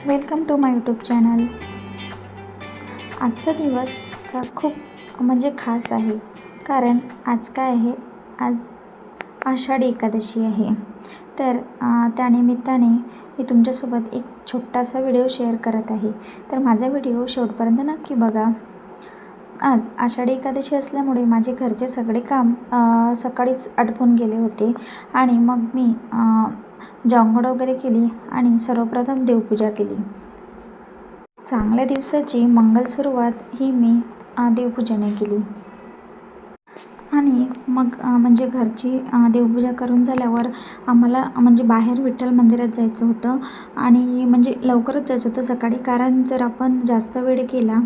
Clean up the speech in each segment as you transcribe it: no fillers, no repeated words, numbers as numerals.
Welcome to my YouTube channel. आजचा दिवस खूप खास आहे, कारण आज काय आहे, आज आषाढी एकादशी आहे. तर त्यानिमित्ताने मी तुमच्यासोबत एक छोटासा व्हिडिओ शेअर करत आहे. तर माझा व्हिडिओ शेवटपर्यंत नक्की बघा. आज आषाढी एकादशी असल्यामुळे माझे घरचे सगळे काम सकाळीच आटपून गेले होते आणि मग मी अंघोळ वगैरे केली आणि सर्वप्रथम देवपूजा केली. चांगल्या दिवसाची मंगल सुरुवात ही मी देवपूजेने केली आणि मग घरची देवपूजा करून झाल्यावर आम्हाला बाहेर विठ्ठल मंदिरात जायचं होतं आणि लवकरच जायचं होतं सकाळी, कारण जर आपण जास्त वेळ केला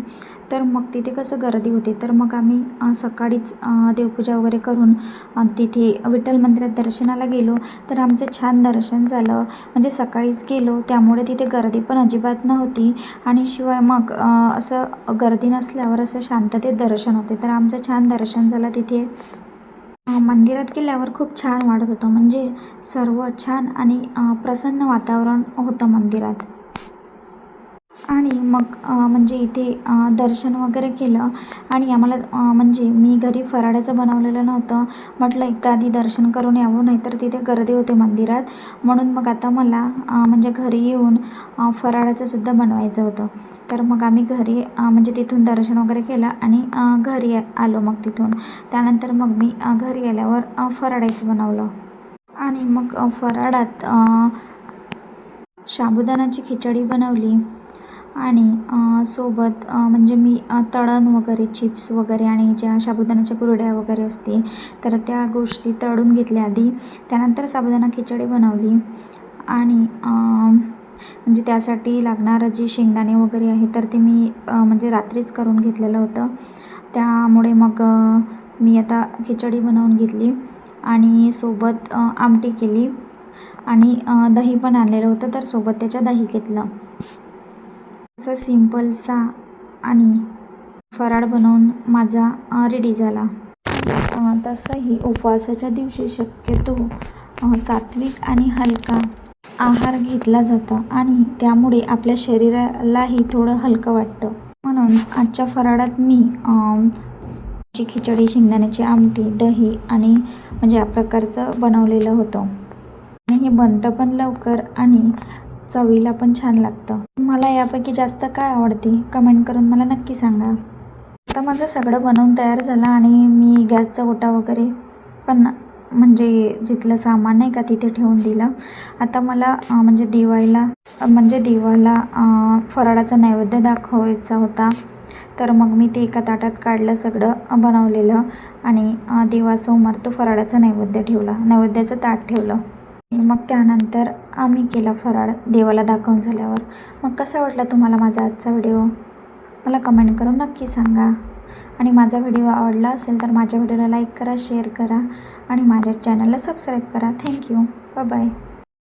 तर मग तिथे कसं गर्दी होते. तर मग आम्ही सकाळीच देवपूजा वगैरे करून तिथे विठ्ठल मंदिरात दर्शनाला गेलो. तर आमचं छान दर्शन झालं. सकाळीच गेलो त्यामुळे तिथे गर्दी पण अजिबात नव्हती आणि शिवाय मग असं गर्दी नसल्यावर असं शांततेत दर्शन होते. तर आमचं छान दर्शन झालं. तिथे मंदिरात गेल्यावर खूप छान वाटत होतं. सर्व छान आणि प्रसन्न वातावरण होतं मंदिरात. आणि मग इथे दर्शन वगैरे केलं आणि आम्हाला मी घरी फराळाचं बनवलेलं नव्हतं. म्हटलं एकदा आधी दर्शन करून यावं, नाहीतर तिथे गर्दी होते मंदिरात. म्हणून मग आता मला घरी येऊन फराळाचं सुद्धा बनवायचं होतं. तर मग आम्ही घरी तिथून दर्शन वगैरे केलं आणि घरी आलो. मग तिथून त्यानंतर मग मी घरी आल्यावर फराळाचं बनवलं आणि मग फराळात साबुदाण्याची खिचडी बनवली आणि सोबत मी तळण वगैरे, चिप्स वगैरे आणि ज्या साबुदाण्याच्या कुरड्या वगैरे असते तर त्या गोष्टी तळून घेतल्या आधी. त्यानंतर साबुदाणा खिचडी बनवली आणि त्यासाठी लागणारं जे शेंगदाणे वगैरे आहे तर ते मी रात्रीच करून घेतलेलं होतं. त्यामुळे मग मी आता खिचडी बनवून घेतली आणि सोबत आमटी केली आणि दही पण आणलेलं होतं, तर सोबत त्याच्या दही घेतलं. असा सिंपलसा आणि फराळ बनवून माझा रेडी झाला. तसंही उपवासाच्या दिवशी शक्यतो सात्विक आणि हलका आहार घेतला जातो आणि त्यामुळे आपल्या शरीरालाही थोडं हलकं वाटतं. म्हणून आजच्या फराळात मी खिचडी, शेंगदाण्याची आमटी, दही आणि या प्रकारचं बनवलेलं होतं. आणि हे बनतं पण लवकर आणि चवीला पण छान लागतं. मला यापैकी जास्त काय आवडते कमेंट करून मला नक्की सांगा. आता माझं सगळं बनवून तयार झालं आणि मी गॅसचा ओटा वगैरे पण जिथलं सामान नाही का तिथे ठेवून दिलं. आता मला देवाला फराळाचा नैवेद्य दाखवायचा होता. तर मग मी ते एका ताटात काढलं सगळं बनवलेलं आणि देवासमोर तो फराळाचा नैवेद्याचं ताट ठेवलं. मग त्यानंतर आम्ही केला फराळ देवाला दाखवून झाल्यावर. मग कसा वाटला तुम्हाला माझा आजचा व्हिडिओ मला कमेंट करून नक्की सांगा. आणि माझा व्हिडिओ आवडला असेल तर माझ्या व्हिडिओला लाईक करा, शेअर करा आणि माझ्या चॅनलला सबस्क्राईब करा. थँक्यू. बाय.